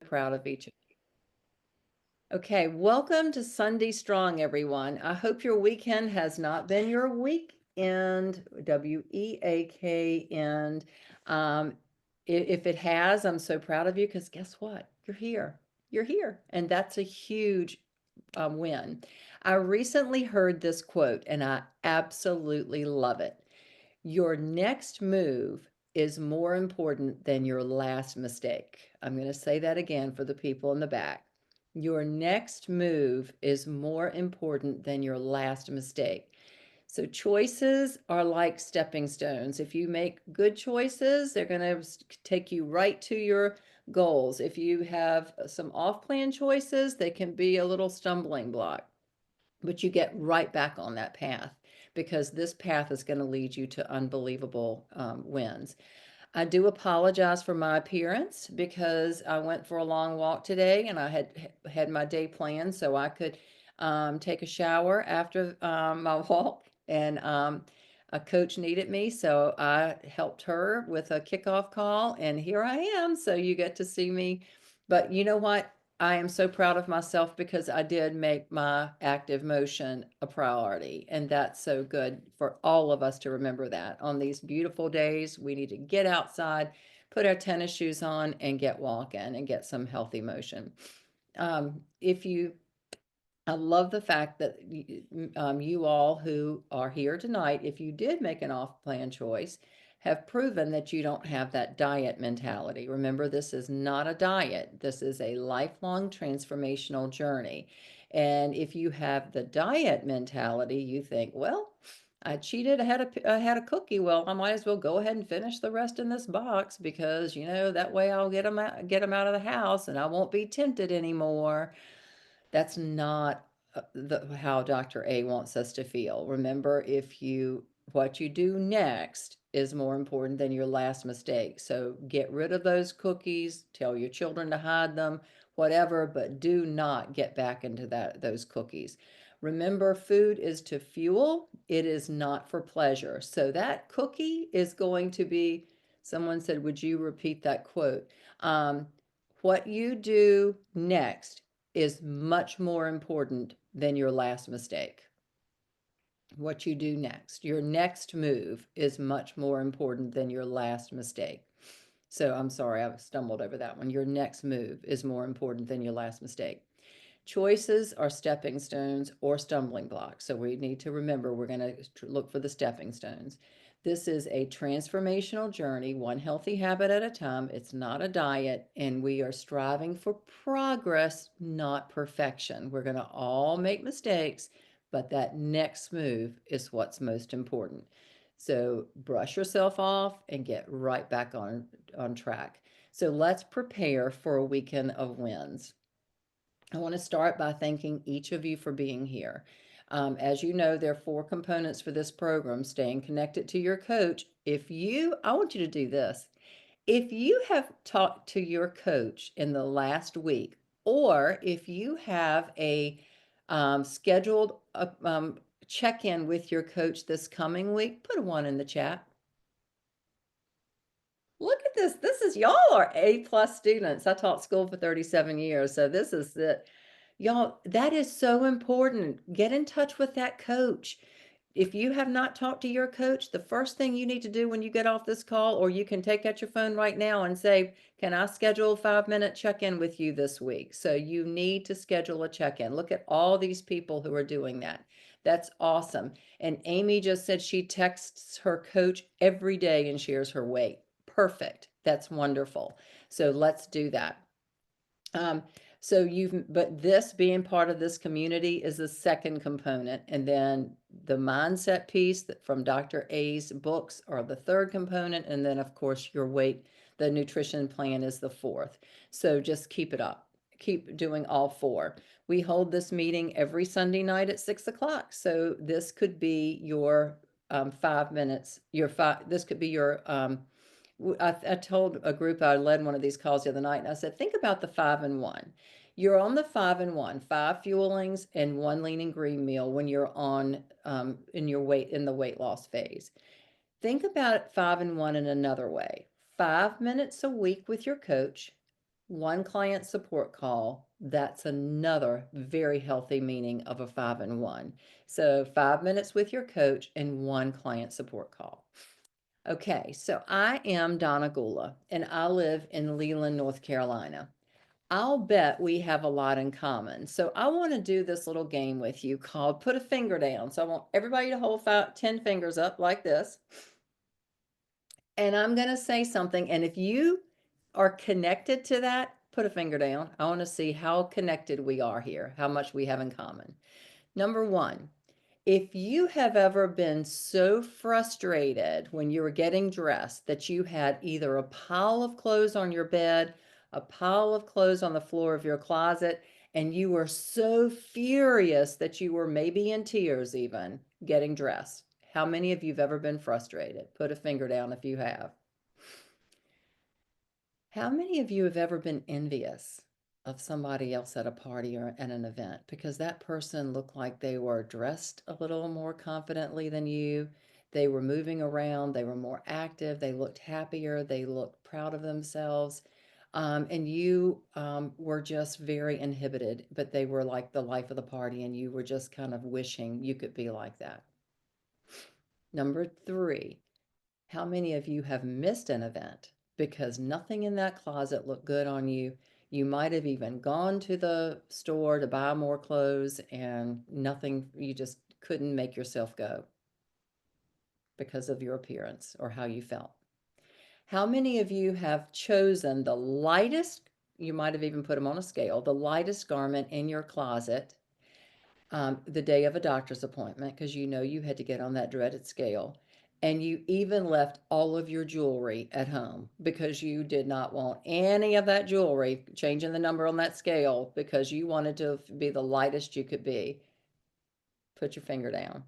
Proud of each of you. Okay, welcome to Sunday Strong, everyone. I hope your weekend has not been your weekend, weekend. Um, if it has, I'm so proud of you because guess what? You're here. You're here. And that's a huge win. I recently heard this quote and I absolutely love it. Your next move is more important than your last mistake. I'm going to say that again for the people in the back. Your next move is more important than your last mistake. So choices are like stepping stones. If you make good choices, they're going to take you right to your goals. If you have some off-plan choices, they can be a little stumbling block, but you get right back on that path because this path is going to lead you to unbelievable wins. I do apologize for my appearance because I went for a long walk today and I had my day planned so I could take a shower after my walk. And a coach needed me, so I helped her with a kickoff call, and here I am. So you get to see me. But you know what? I am so proud of myself because I did make my active motion a priority. And that's so good for all of us to remember that. On these beautiful days, we need to get outside, put our tennis shoes on, and get walking and get some healthy motion. If you I love the fact that you all who are here tonight, if you did make an off-plan choice, have proven that you don't have that diet mentality. Remember, this is not a diet. This is a lifelong transformational journey. And if you have the diet mentality, you think, well, I cheated, I had a cookie. Well, I might as well go ahead and finish the rest in this box because, that way I'll get them out of the house and I won't be tempted anymore. That's not how Dr. A wants us to feel. Remember, what you do next is more important than your last mistake. So get rid of those cookies, tell your children to hide them, whatever, but do not get back into those cookies. Remember, food is to fuel, it is not for pleasure. So that cookie is going to be, someone said, would you repeat that quote? Um, what you do next is much more important than your last mistake. What you do next, your next move is much more important than your last mistake. So I'm sorry, I stumbled over that one. Your next move is more important than your last mistake. Choices are stepping stones or stumbling blocks. So we need to remember we're going to look for the stepping stones. This is a transformational journey, one healthy habit at a time. It's not a diet, and we are striving for progress, not perfection. We're going to all make mistakes, but that next move is what's most important. So brush yourself off and get right back on track. So let's prepare for a weekend of wins. I want to start by thanking each of you for being here. As you know, there are 4 components for this program: staying connected to your coach. I want you to do this. If you have talked to your coach in the last week, or if you have a scheduled check-in with your coach this coming week, put a 1 in the chat. Look at this. Y'all are A+ students. I taught school for 37 years, so this is it. Y'all, that is so important. Get in touch with that coach. If you have not talked to your coach, the first thing you need to do when you get off this call, or you can take out your phone right now and say, can I schedule a 5-minute check-in with you this week? So you need to schedule a check-in. Look at all these people who are doing that. That's awesome. And Amy just said she texts her coach every day and shares her weight. Perfect. That's wonderful. So let's do that. Um, but this being part of this community is the second component. And then the mindset piece from Dr. A's books are the third component. And then, of course, your weight, the nutrition plan is the fourth. So just keep it up. Keep doing all 4. We hold this meeting every Sunday night at 6 o'clock. So this could be your 5 minutes, this could be your I told a group I led one of these calls the other night, and I said, think about the 5 and 1. You're on the 5 and 1, 5 fuelings and 1 lean and green meal when you're on in the weight loss phase. Think about 5 and 1 in another way. 5 minutes a week with your coach, one client support call. That's another very healthy meaning of a 5 and 1. So 5 minutes with your coach and one client support call. Okay, so I am Donna Goulah, and I live in Leland, North Carolina. I'll bet we have a lot in common. So I want to do this little game with you called Put a Finger Down. So I want everybody to hold 10 fingers up like this. And I'm going to say something. And if you are connected to that, put a finger down. I want to see how connected we are here, how much we have in common. Number one, if you have ever been so frustrated when you were getting dressed that you had either a pile of clothes on your bed, a pile of clothes on the floor of your closet, and you were so furious that you were maybe in tears even getting dressed. How many of you have ever been frustrated? Put a finger down if you have. How many of you have ever been envious of somebody else at a party or at an event because that person looked like they were dressed a little more confidently than you? They were moving around, they were more active, they looked happier, they looked proud of themselves. And you were just very inhibited, but they were like the life of the party, and you were just kind of wishing you could be like that. Number three, how many of you have missed an event because nothing in that closet looked good on you? You might have even gone to the store to buy more clothes and nothing, you just couldn't make yourself go because of your appearance or how you felt. How many of you have chosen the lightest, you might have even put them on a scale, the lightest garment in your closet the day of a doctor's appointment because you know you had to get on that dreaded scale. And you even left all of your jewelry at home because you did not want any of that jewelry changing the number on that scale because you wanted to be the lightest you could be. Put your finger down.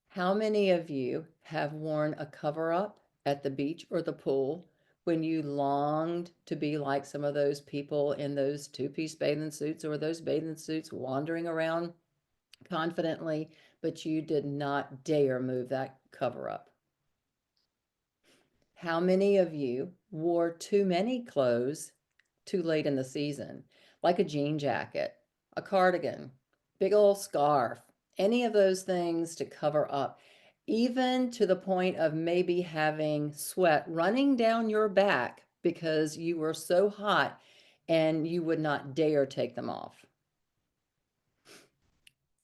How many of you have worn a cover up at the beach or the pool when you longed to be like some of those people in those two-piece bathing suits or those bathing suits wandering around confidently, but you did not dare move that cover up? How many of you wore too many clothes too late in the season, like a jean jacket, a cardigan, big old scarf, any of those things to cover up, even to the point of maybe having sweat running down your back because you were so hot and you would not dare take them off?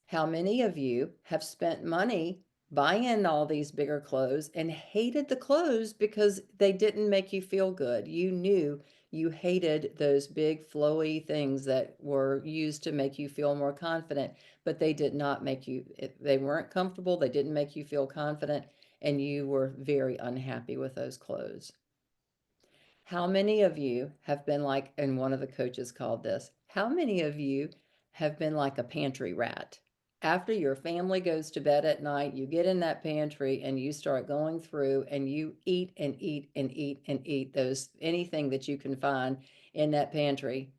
How many of you have spent money buying all these bigger clothes and hated the clothes because they didn't make you feel good? You knew you hated those big flowy things that were used to make you feel more confident, but they did not make you, they weren't comfortable, they didn't make you feel confident, and you were very unhappy with those clothes. How many of you have been like, and one of the coaches called this, how many of you have been like a pantry rat? After your family goes to bed at night, you get in that pantry and you start going through and you eat and eat and eat and eat those anything that you can find in that pantry,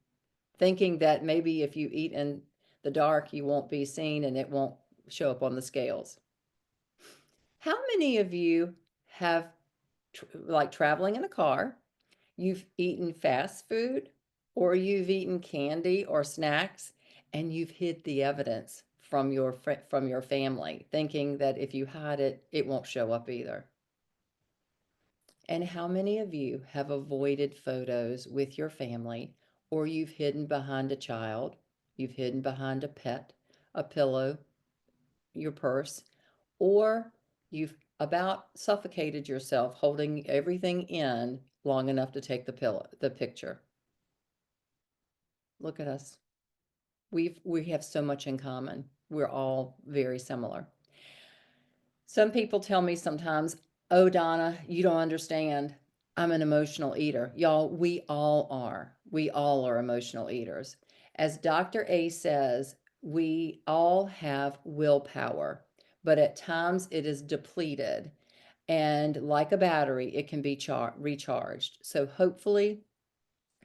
thinking that maybe if you eat in the dark, you won't be seen and it won't show up on the scales. How many of you have like traveling in a car? You've eaten fast food or you've eaten candy or snacks and you've hid the evidence from your family, thinking that if you hide it, it won't show up either. And how many of you have avoided photos with your family, or you've hidden behind a child, you've hidden behind a pet, a pillow, your purse, or you've about suffocated yourself holding everything in long enough to take the picture? Look at us. We have so much in common. We're all very similar. Some people tell me sometimes, "Oh, Donna, you don't understand. I'm an emotional eater." Y'all, we all are. We all are emotional eaters. As Dr. A says, we all have willpower, but at times it is depleted. And like a battery, it can be recharged. So hopefully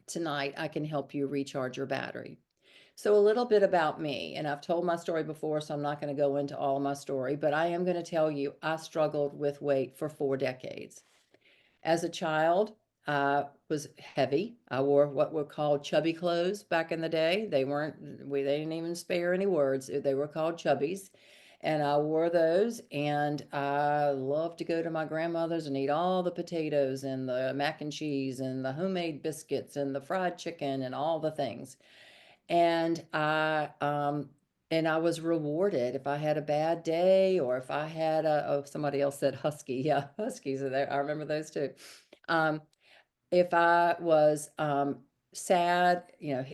tonight I can help you recharge your battery. So a little bit about me, and I've told my story before, so I'm not going to go into all my story, but I am going to tell you I struggled with weight for 4 decades. As a child, I was heavy. I wore what were called chubby clothes back in the day. They didn't even spare any words. They were called chubbies. And I wore those, and I loved to go to my grandmother's and eat all the potatoes and the mac and cheese and the homemade biscuits and the fried chicken and all the things. And I was rewarded if I had a bad day, or if I had somebody else said husky. Yeah, huskies are there. I remember those too. Um, if I was sad,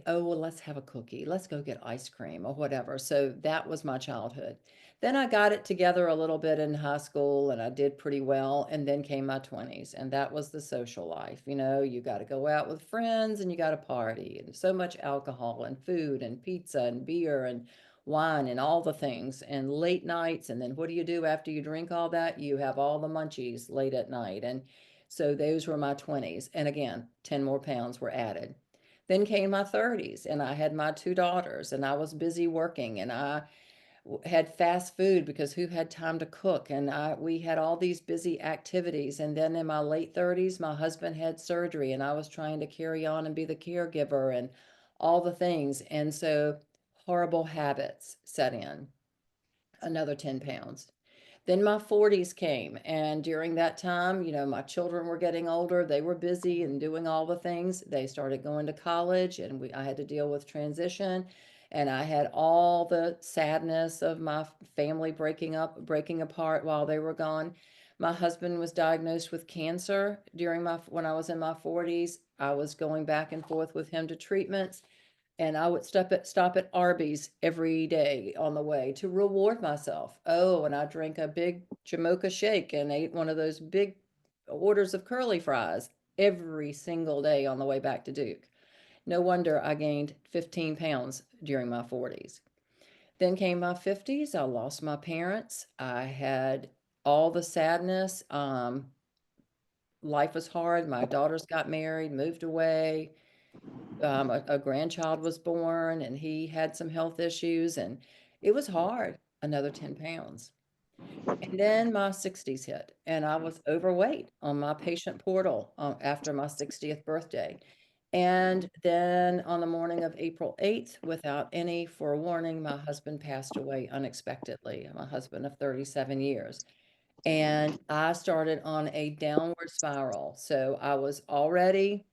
oh, well, let's have a cookie. Let's go get ice cream or whatever. So that was my childhood. Then I got it together a little bit in high school and I did pretty well. And then came my 20s, and that was the social life. You got to go out with friends and you got to party, and so much alcohol and food and pizza and beer and wine and all the things, and late nights. And then what do you do after you drink all that? You have all the munchies late at night. And so those were my 20s. And again, 10 more pounds were added. Then came my 30s, and I had my two daughters, and I was busy working, and I had fast food because who had time to cook? And we had all these busy activities. And then in my late 30s, my husband had surgery, and I was trying to carry on and be the caregiver and all the things. And so horrible habits set in, another 10 pounds. Then my 40s came, and during that time, my children were getting older. They were busy and doing all the things. They started going to college, and I had to deal with transition, and I had all the sadness of my family breaking apart while they were gone. My husband was diagnosed with cancer when I was in my 40s. I was going back and forth with him to treatments, and I would stop at Arby's every day on the way to reward myself. Oh, and I drank a big Jamocha shake and ate one of those big orders of curly fries every single day on the way back to Duke. No wonder I gained 15 pounds during my 40s. Then came my 50s. I lost my parents. I had all the sadness. Life was hard. My daughters got married, moved away. A grandchild was born, and he had some health issues, and it was hard, another 10 pounds. And then my 60s hit, and I was overweight on my patient portal after my 60th birthday. And then on the morning of April 8th, without any forewarning, my husband passed away unexpectedly, my husband of 37 years. And I started on a downward spiral. So I was already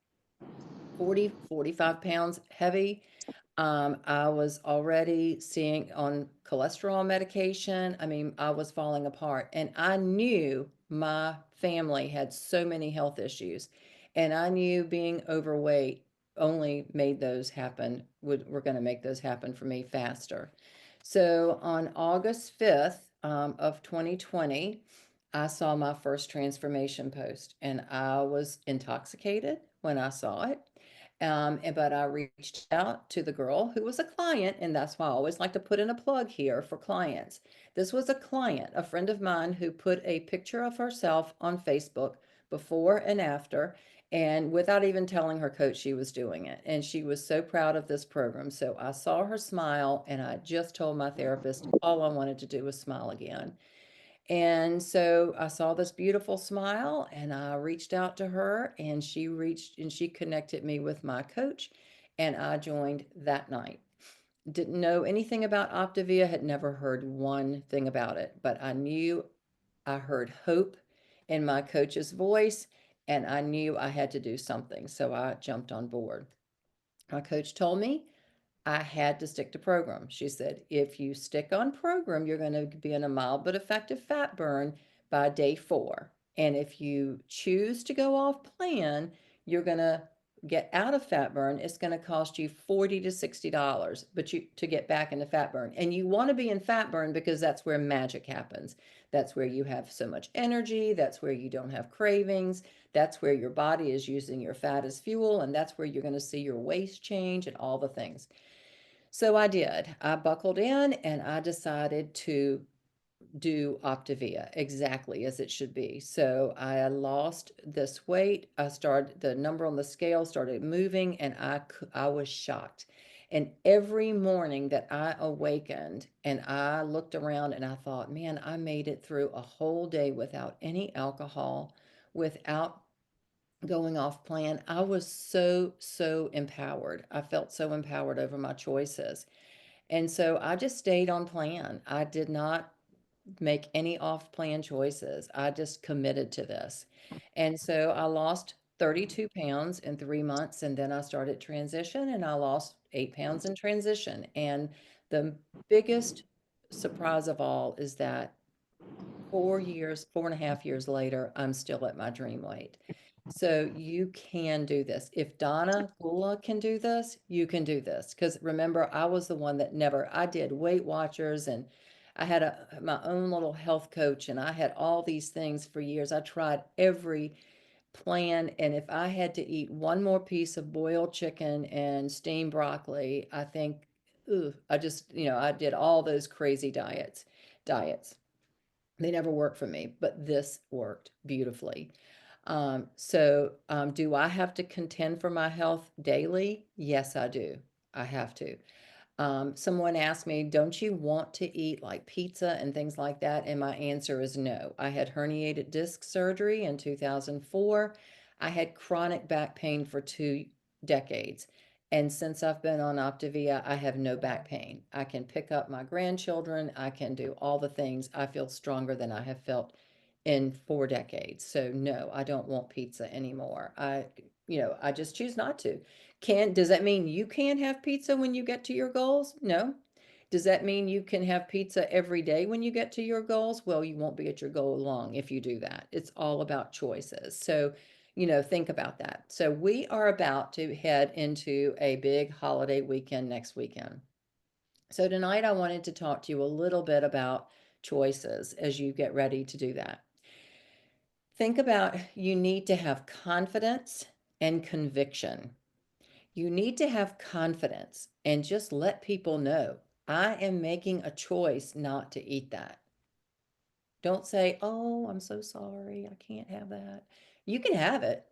45 pounds heavy. I was already seeing on cholesterol medication. I mean, I was falling apart, and I knew my family had so many health issues, and I knew being overweight only made those happen, were going to make those happen for me faster. So on August 5th of 2020, I saw my first transformation post, and I was intoxicated when I saw it. But I reached out to the girl who was a client, and that's why I always like to put in a plug here for clients. This was a client, a friend of mine, who put a picture of herself on Facebook before and after, and without even telling her coach she was doing it. And she was so proud of this program. So I saw her smile, and I just told my therapist all I wanted to do was smile again. And so I saw this beautiful smile, and I reached out to her, and she connected me with my coach, and I joined that night. Didn't know anything about Optavia, had never heard one thing about it, but I knew I heard hope in my coach's voice, and I knew I had to do something. So I jumped on board. My coach told me I had to stick to program. She said, if you stick on program, you're going to be in a mild but effective fat burn by day 4. And if you choose to go off plan, you're going to get out of fat burn. It's going to cost you $40 to $60, but to get back into fat burn. And you want to be in fat burn because that's where magic happens. That's where you have so much energy. That's where you don't have cravings. That's where your body is using your fat as fuel. And that's where you're going to see your waist change and all the things. So I did. I buckled in, and I decided to do Optavia exactly as it should be. So I lost this weight. The number on the scale started moving, and I was shocked. And every morning that I awakened and I looked around, and I thought, man, I made it through a whole day without any alcohol, without going off plan, I was so empowered. I felt so empowered over my choices. And so I just stayed on plan. I did not make any off plan choices. I just committed to this. And so I lost 32 pounds in 3 months. And then I started transition and I lost 8 pounds in transition. And the biggest surprise of all is that 4 years, 4.5 years later, I'm still at my dream weight. So you can do this. If Donna Goulah can do this, you can do this. Because remember, I was the one that never, I did Weight Watchers and I had my own little health coach and I had all these things for years. I tried every plan. And if I had to eat one more piece of boiled chicken and steamed broccoli, I think, ooh, I just, I did all those crazy diets. They never worked for me, but this worked beautifully. Do I have to contend for my health daily? Yes, I do. I have to. Someone asked me, don't you want to eat like pizza and things like that? And my answer is no. I had herniated disc surgery in 2004. I had chronic back pain for 2 decades. And since I've been on Optavia, I have no back pain. I can pick up my grandchildren. I can do all the things. I feel stronger than I have felt in 4 decades. So no, I don't want pizza anymore. I just choose not to. Does that mean you can't have pizza when you get to your goals? No. Does that mean you can have pizza every day when you get to your goals? Well, you won't be at your goal long if you do that. It's all about choices. So, think about that. So, we are about to head into a big holiday weekend next weekend. So, tonight I wanted to talk to you a little bit about choices as you get ready to do that. Think about you need to have confidence and conviction. You need to have confidence and just let people know I am making a choice not to eat that. Don't say, oh, I'm so sorry. I can't have that. You can have it,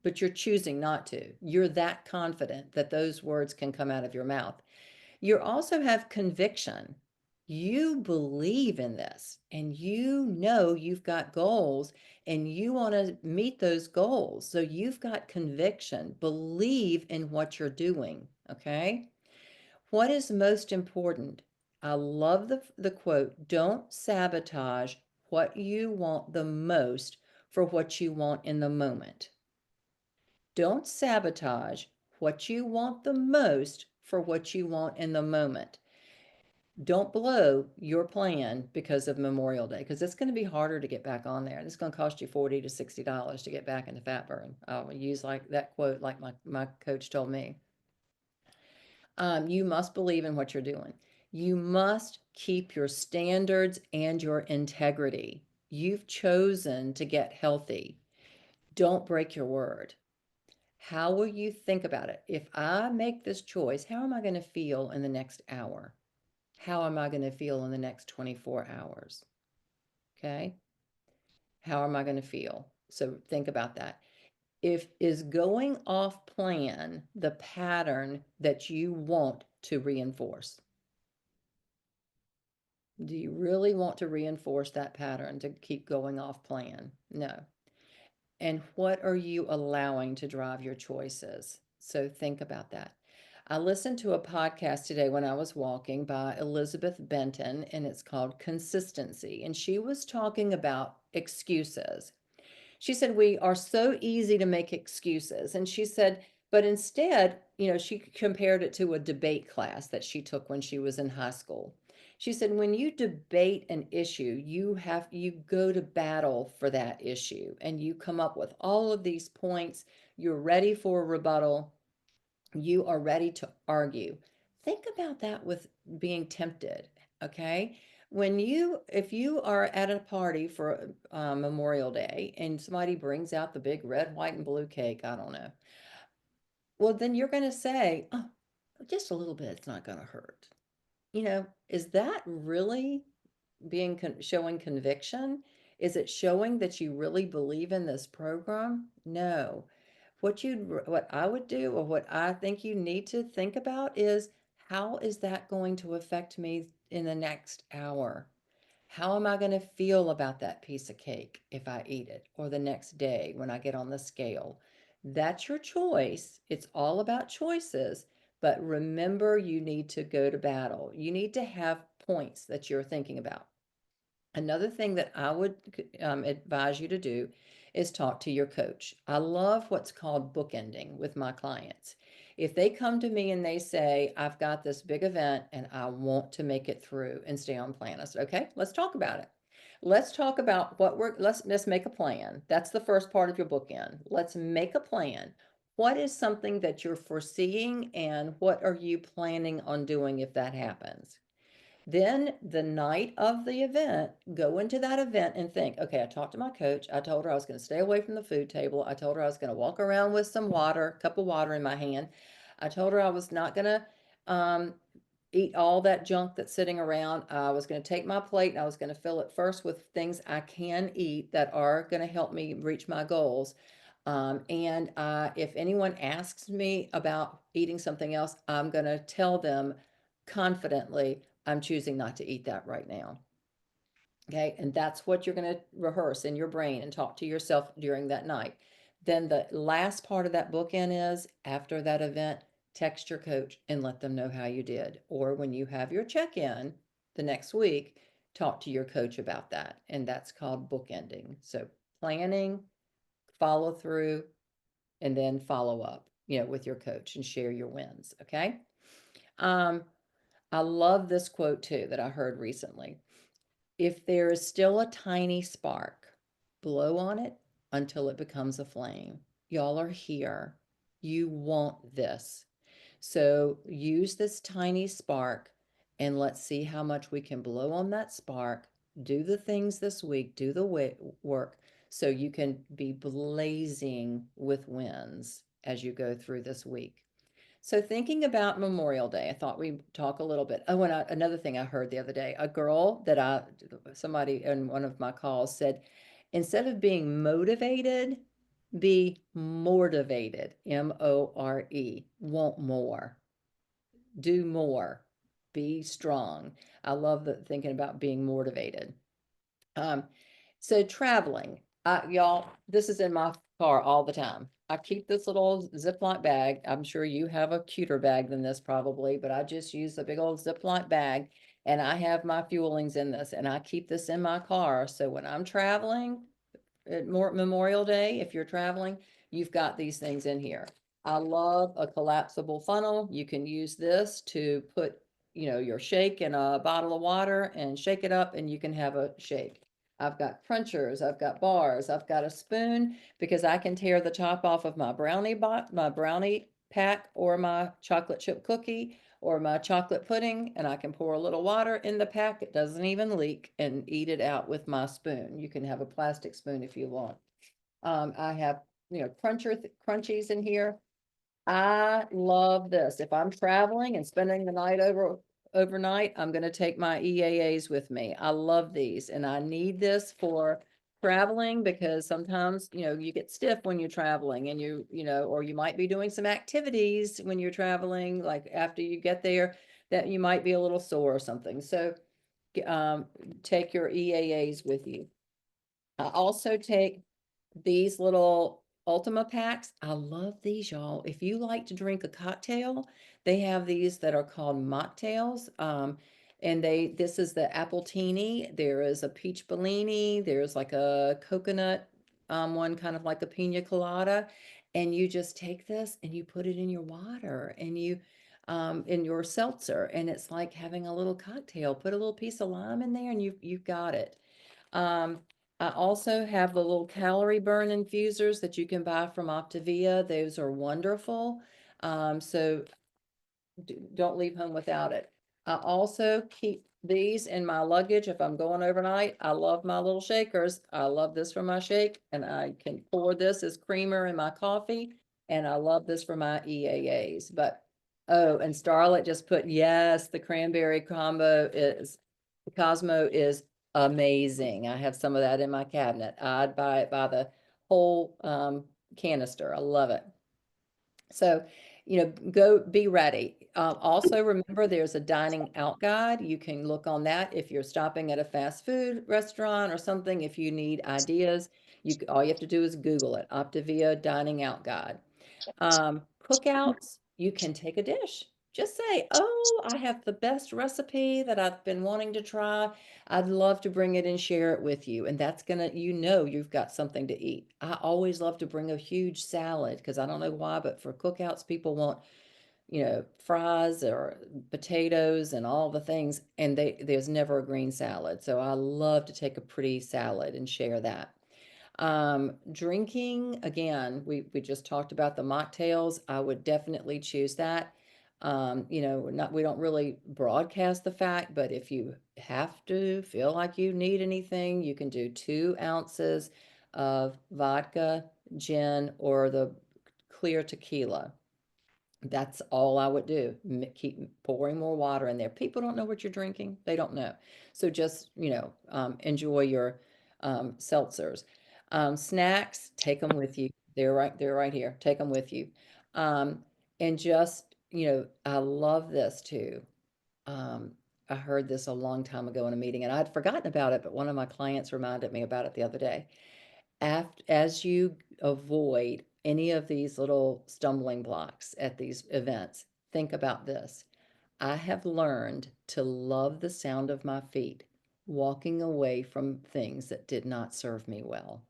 but you're choosing not to. You're that confident that those words can come out of your mouth. You also have conviction. You believe in this and you know you've got goals and you want to meet those goals. So you've got conviction. Believe in what you're doing. Okay. What is most important? I love the quote, don't sabotage what you want the most for what you want in the moment. Don't sabotage what you want the most for what you want in the moment. Don't blow your plan because of Memorial Day, because it's going to be harder to get back on there. It's going to cost you $40 to $60 to get back into fat burn. I'll use like that quote, like my coach told me. You must believe in what you're doing. You must keep your standards and your integrity. You've chosen to get healthy. Don't break your word. How will you think about it? If I make this choice, how am I going to feel in the next hour? How am I going to feel in the next 24 hours? Okay. How am I going to feel? So think about that. If is going off plan the pattern that you want to reinforce? Do you really want to reinforce that pattern to keep going off plan? No. And what are you allowing to drive your choices? So think about that. I listened to a podcast today when I was walking by Elizabeth Benton, and it's called Consistency. And she was talking about excuses. She said, we are so easy to make excuses. And she said, but instead, she compared it to a debate class that she took when she was in high school. She said, when you debate an issue, you go to battle for that issue and you come up with all of these points. You're ready for a rebuttal. You are ready to argue. Think about that with being tempted, okay? If you are at a party for Memorial Day and somebody brings out the big red, white, and blue cake, I don't know. Well, then you're going to say, oh, just a little bit, it's not going to hurt. Is that really showing conviction? Is it showing that you really believe in this program? No. What I would do, or what I think you need to think about, is how is that going to affect me in the next hour? How am I going to feel about that piece of cake if I eat it, or the next day when I get on the scale? That's your choice. It's all about choices. But remember, you need to go to battle. You need to have points that you're thinking about. Another thing that I would advise you to do is talk to your coach. I love what's called bookending with my clients. If they come to me and they say, I've got this big event and I want to make it through and stay on plan, I said, okay, let's talk about it. Let's talk about let's make a plan. That's the first part of your bookend. Let's make a plan. What is something that you're foreseeing and what are you planning on doing if that happens? Then the night of the event, go into that event and think, okay, I talked to my coach. I told her I was going to stay away from the food table. I told her I was going to walk around with some water, cup of water in my hand. I told her I was not going to um, eat all that junk that's sitting around. I was going to take my plate and I was going to fill it first with things I can eat that are going to help me reach my goals. If anyone asks me about eating something else, I'm going to tell them confidently, I'm choosing not to eat that right now. Okay. And that's what you're going to rehearse in your brain and talk to yourself during that night. Then the last part of that bookend is after that event, text your coach and let them know how you did. Or when you have your check in the next week, talk to your coach about that. And that's called bookending. So planning, follow through, and then follow up, with your coach and share your wins. Okay. Um, I love this quote too that I heard recently. If there is still a tiny spark, blow on it until it becomes a flame. Y'all are here. You want this. So use this tiny spark and let's see how much we can blow on that spark. Do the things this week, do the work so you can be blazing with wins as you go through this week. So thinking about Memorial Day, I thought we'd talk a little bit. Oh, and another thing I heard the other day, a girl somebody in one of my calls said, instead of being motivated, be motivated, M-O-R-E, want more, do more, be strong. I love thinking about being motivated. Um, so traveling, y'all, this is in my car all the time. I keep this little Ziploc bag. I'm sure you have a cuter bag than this probably, but I just use a big old Ziploc bag and I have my fuelings in this and I keep this in my car. So when I'm traveling, at Memorial Day, if you're traveling, you've got these things in here. I love a collapsible funnel. You can use this to put, your shake in a bottle of water and shake it up and you can have a shake. I've got crunchers, I've got bars, I've got a spoon because I can tear the top off of my brownie pack or my chocolate chip cookie or my chocolate pudding, and I can pour a little water in the pack. It doesn't even leak and eat it out with my spoon. You can have a plastic spoon if you want. I have, crunchies in here. I love this. If I'm traveling and spending the night overnight, I'm going to take my EAAs with me. I love these and I need this for traveling because sometimes, you get stiff when you're traveling and or you might be doing some activities when you're traveling, like after you get there, that you might be a little sore or something. So, um, take your EAAs with you. I also take these little Ultima packs. I love these, y'all. If you like to drink a cocktail, they have these that are called mocktails. And this is the appletini. There is a peach bellini. There's like a coconut one, kind of like a pina colada. And you just take this and you put it in your water and in your seltzer, and it's like having a little cocktail. Put a little piece of lime in there, and you've got it. Um, I also have the little calorie burn infusers that you can buy from Optavia. Those are wonderful. So don't leave home without it. I also keep these in my luggage if I'm going overnight. I love my little shakers. I love this for my shake, and I can pour this as creamer in my coffee. And I love this for my EAAs. But oh, and Starlet just put, yes, the cranberry Cosmo is amazing. I have some of that in my cabinet. I'd buy it by the whole canister. I love it. So, go be ready. Also, remember there's a dining out guide. You can look on that if you're stopping at a fast food restaurant or something. If you need ideas, all you have to do is Google it, Optavia dining out guide. Cookouts, you can take a dish. Just say, "Oh, I have the best recipe that I've been wanting to try. I'd love to bring it and share it with you." And that's gonna, you've got something to eat. I always love to bring a huge salad because I don't know why, but for cookouts, people want, fries or potatoes and all the things, and there's never a green salad. So I love to take a pretty salad and share that. Drinking, again, we just talked about the mocktails. I would definitely choose that. We don't really broadcast the fact, but if you have to feel like you need anything, you can do 2 ounces of vodka, gin, or the clear tequila. That's all I would do. Keep pouring more water in there. People don't know what you're drinking. They don't know. So just, enjoy your seltzers. Snacks, take them with you. They're right here. Take them with you. Um, and just, I love this too. Um, I heard this a long time ago in a meeting and I'd forgotten about it, but one of my clients reminded me about it the other day. As you avoid any of these little stumbling blocks at these events, think about this. I have learned to love the sound of my feet walking away from things that did not serve me well.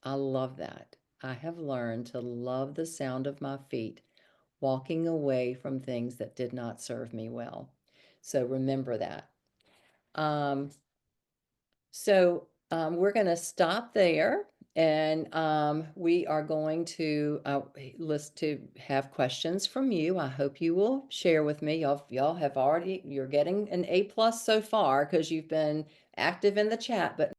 I love that. I have learned to love the sound of my feet walking away from things that did not serve me well. So remember that. Um, we're going to stop there and we are going to list to have questions from you. I hope you will share with me. Y'all have already, you're getting an A+ so far because you've been active in the chat, but